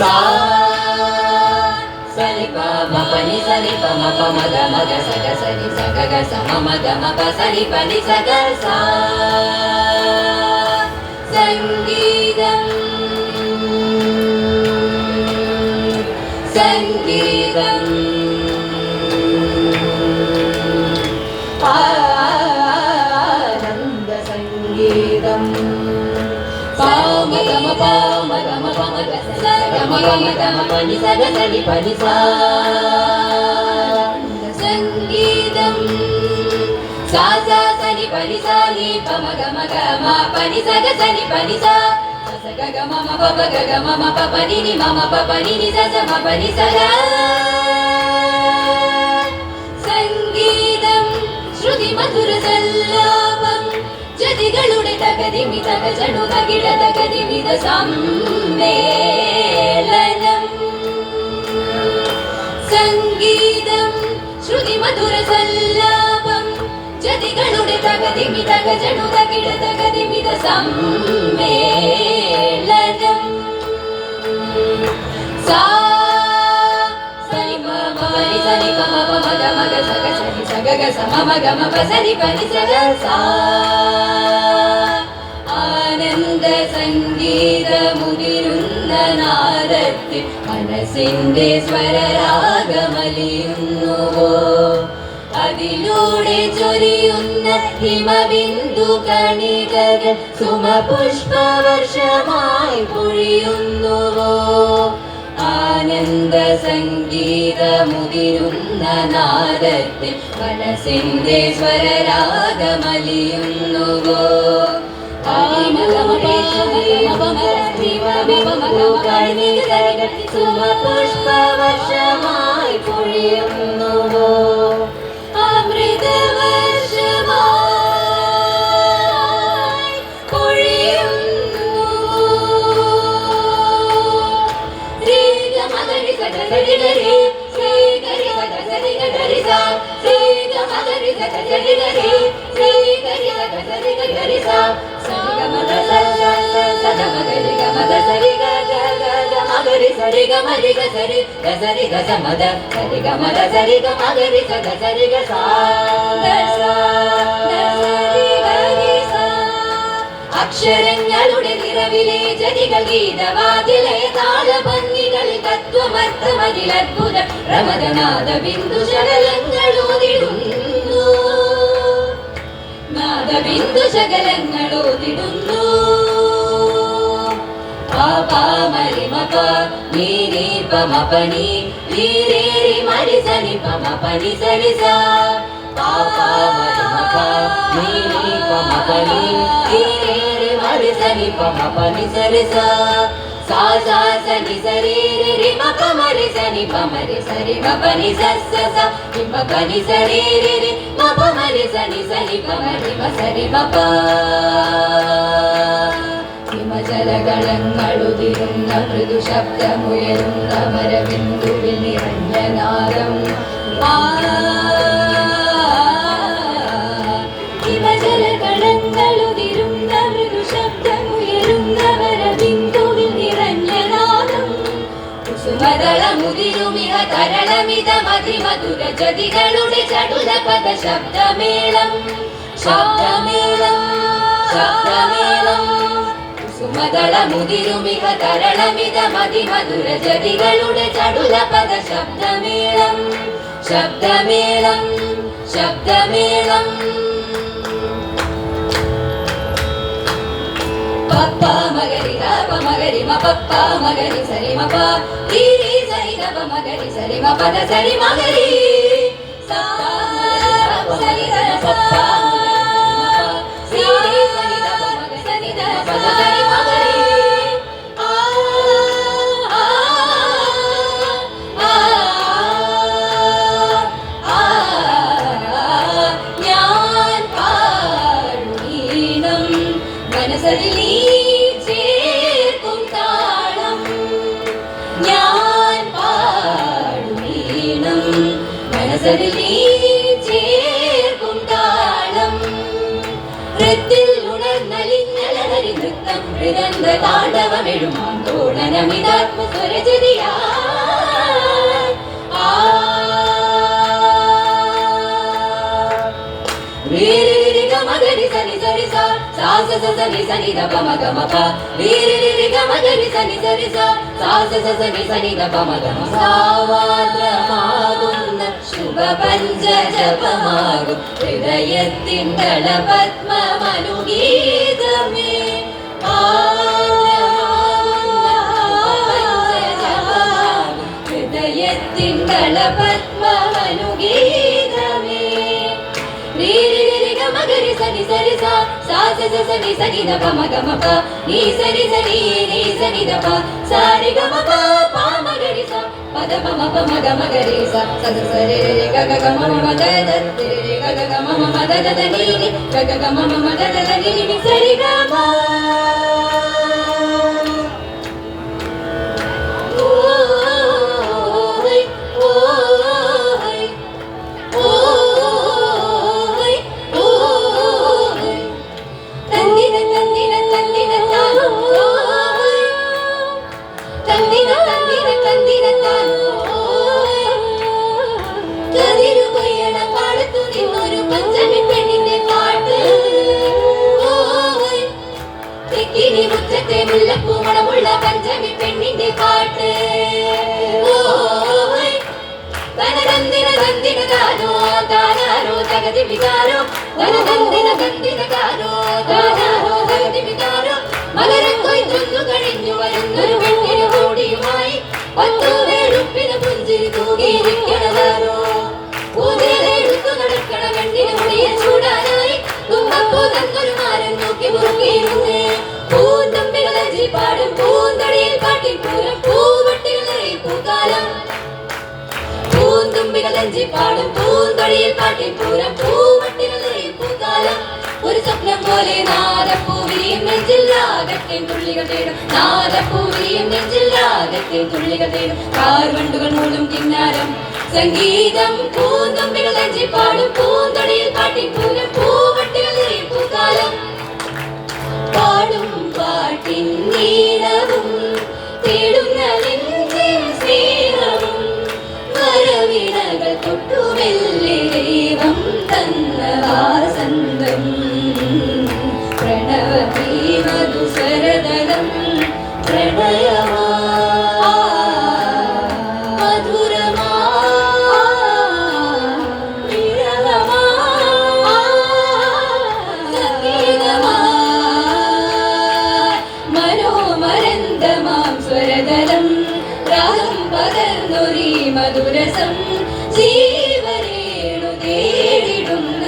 sa sani pa ma pa ni sani pa ma pa ma ga sa ga sa ni sa ga ga sa ma ga ma pa sani pa ni sa ga sa സംഗീതം സംഗീതം ആനന്ദ സംഗീതം പാമഗമ പാമഗമ പമഗ സഗമ പമഗമ പനി സഗ സനി പനി സാ സംഗീതം sa sa sani pani sa ni pa ma ga ma pani sa ga sani pani sa sa ga ga ma pa pa ga ga ma pa pa ni ma pa pa ni sa sa ma pani sa ga സംഗീതം ശ്രുതി മധുര സല്ലാപം ജതികളുടെ തകതിമി തക ജണുക കിട തകതിമിത സമ്മേളനം സംഗീതം ശ്രുതി മധുര സല്ലാപം ജതികളുടെ തകതിമി തക ജണുക കിട തകതിമിത സമ്മേളനം സാ സനി പ മ പനി സനി പ മ പ മ ഗ മ ഗ സ ഗ സനി സ ഗ ഗ സ മ മ ഗ മ പ സനി പനി സ ഗ സാ ആനന്ദ സംഗീതമുതിരുന്ന നാദത്തിൽ മനസ്സിന്റെ സ്വരരാഗമലിയുന്നുവോ അതിലൂടെ ചൊരിയുന്ന ഹിമബിന്ദു കണികകൾ സുമപുഷ്പവർഷമായി പൊഴിയുന്നുവോ ആനന്ദ സംഗീതമുതിരുന്ന നാദത്തിൽ മനസ്സിന്റെ സ്വരരാഗമലിയുന്നുവോ സുമപുഷ്പവർഷമായി പൊഴിയുന്നുവോ അമൃതവർഷമായി പൊഴിയുന്നു ശ്രീ ഗമഗരി സഗരി ഗരി ശ്രീ ഗരി സഗരി ഗരി സാ ശ്രീ ഗമഗരി സഗരി ഗരി ശ്രീ ഗരി സഗരി ഗരി സാ സാ ഗമഗ സ ഗമഗരി ഗമഗ സരി ഗ ഗ ഗ ഗമഗരി സരി ഗമരി ഗ സരി ഗ സരി ഗ സമദ സരി ഗമദ സരി ഗമഗരി സ ഗ സരി ഗ സാ ഗ സാ ഗ സരി ഗ രി സാ അക്ഷരങ്ങളുടെ നിറവിലെ ജതികൾ ഗീതവാതിലെ താളഭംഗികളിൽ തത്വമർത്ഥമതിൽ അത്ഭുത പ്രമദനാദ ബിന്ദു ശകലങ്ങളോതിടുന്നു നാദബിന്ദു ശകലങ്ങളോതിടുന്നു പാമരി മപ നീ പമ പനി നീരേരി മരി സനി പമ പനി സരി സാ പാമരി മപ നീ പമ പനി നീരേരി മരി സനി പമ പനി സരി സാ സാ സാ സനി സരി രി മപ മരി സനി പമരി സരി മ പനി സ സ രി മ പനി സരി രി മപ മരി സനി സനി പമരി മ സരി മപ ഹിമജലകളങ്ങളുതിരുന്ന മൃദു ശബ്ദമുയരുന്ന മരബിന്ദുവിൽ നിറഞ്ഞ നാദം ഹിമജലകളങ്ങളുതിരുന്ന മൃദു ശബ്ദമുയരുന്ന മരബിന്ദുവിൽ നിറഞ്ഞ നാദം കുസുമദളമുതിരുമിഹ തരളമിത മതിമധുര ജതികളുടെ ചടുല പദ ശബ്ദമേളം ശബ്ദമേളം ശബ്ദമേളം സുമദളമുതിരുമിഹ തരളമിത മതിമധുര ജതികളുടെ ചടുല പദ ശബ്ദമേളം ശബ്ദമേളം ശബ്ദമേളം പപ്പ മഗരി ഗപ മഗരി മ പപ്പ മഗരി സരി മ പ രി സരി ഗപ മഗരി സരി മ പദ സരി മഗരി സാ സരി ഗ പപ്പ മനസരിലീ ചേർക്കും താളം ഞാൻ പാടുമീണം മനസരിലീ ചേർക്കും താളം ഹൃത്തിൽ ഉണർ ഉണർന്നലിഞ്ഞലഹരി നൃത്തം ഹൃദന്ത താണ്ഡവമെഴും തോണനമിതാത്മസ്വരജതിയാ Sani sani sa sa sa sa sani sani da pa ma ga ma pa re re re re ga ma ga ni sani sani sa sa sa sa sani sani da pa ma ga ma sa സാവാദ്രമാകുന്ന ശുഭപഞ്ചജപമാകും ഹൃദയത്തിൻ ദളപത്മമനുഗീതമേ ഹൃദയത്തിൻ ദളപത്മമനുഗീതമേ Magari sani sani sa sa sa sa sani sani da pa ma ga ma pa ni sani da pa sa re ga ma pa pa magari sa pa da pa ma magari sa sa sa sa re re ga ga ma ma da da re re ga ga ma ma da da ni ga ga ma ma da da ni sa re ga ma മുല്ലപ്പൂമണമുള്ള പഞ്ചമി പെണ്ണിന്റെ പാട്ട് ധനദന്തിന ദന്തിന താനോ താനാരോ തകതി വികാരോ ധനദന്തിന ദന്തിന താനോ താനാരോ തകതി വികാരോ മകരം കൊയ്തൊന്നു കഴിഞ്ഞു വരുന്നൊരു പെണ്ണിന് കൂടിയുമായി പത്തു വേടുപ്പിന് പുഞ്ചിരി തൂകിയിരിക്കണതാരോ പൂതിരെടുത്തു നടക്കണ കണ്ണിന് മുടിയെ ചൂടാനായി തുമ്പപ്പൂ തന്നൊരു മാരൻ നോക്കി മുറുക്കിയിരുന്നേ പാടും പൂന്തടിയിൽ പാട്ടിൽ പൂരം പൂവട്ടികൾ നിറയും പൂക്കാലം പൂന്തുമ്പികളഞ്ചി പാടും പൂന്തടിയിൽ പാട്ടിൽ പൂരം പൂവട്ടികൾ നിറയും പൂക്കാലം ഒരു സ്വപ്നം പോലെ നാദപ്പൂവിരിയും നെഞ്ചില്ലാകത്തെ തുള്ളികൾ തേടും നാദപ്പൂവിരിയും നെഞ്ചില്ലാകത്തെ തുള്ളികൾ തേടും കാർവണ്ടുകൾ മൂടും കിന്നാരം സംഗീതം പൂന്തുമ്പികളഞ്ചി പാടും പൂന്തടിയിൽ പാട്ടിൽ പൂരം പൂവട്ടികൾ നിറയും പൂക്കാലം പാടും പാട്ടിൻ നീളവും തേടുന്ന നെഞ്ചിൻ സ്നേഹവും വരവിണകൾ തൊട്ടുമെല്ലെ ദൈവം തന്ന വാസന്തം പ്രണവീ മധുസരതലം പ്രണയമാ മധുരസം ജീവനേണു തേടിടുന്ന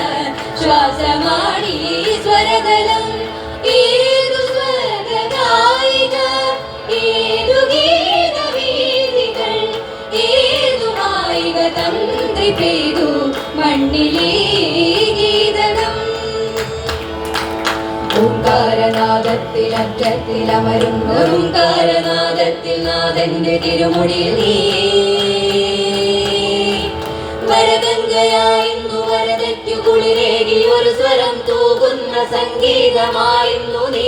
ശ്വാസമാണീ സ്വരതലം ഏതു സ്വരഗായിക ഏതു ഗീതവീതികൾ ഏതു മായിക തന്ത്രി പെയ്തു മണ്ണിലേ ഗീതകം ഓംകാരനാദത്തിൽ അറ്റത്തിലമരും ഓംകാരനാദത്തിൽ നാഥന്റെ തിരുമുടിയിൽ നീ വരഗംഗയായിരുന്നു വരതയ്ക്കു കുളിരേകി ഒരു സ്വരം തൂകുന്ന സംഗീതമായിരുന്നു നീ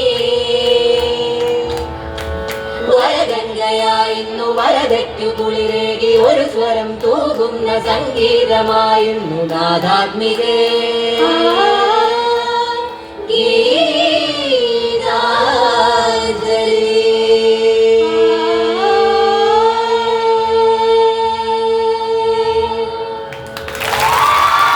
വരഗംഗയായിരുന്നു വരതയ്ക്കു കുളിരേകി ഒരു സ്വരം തൂകുന്ന സംഗീതമായിരുന്നു നാദാത്മികേ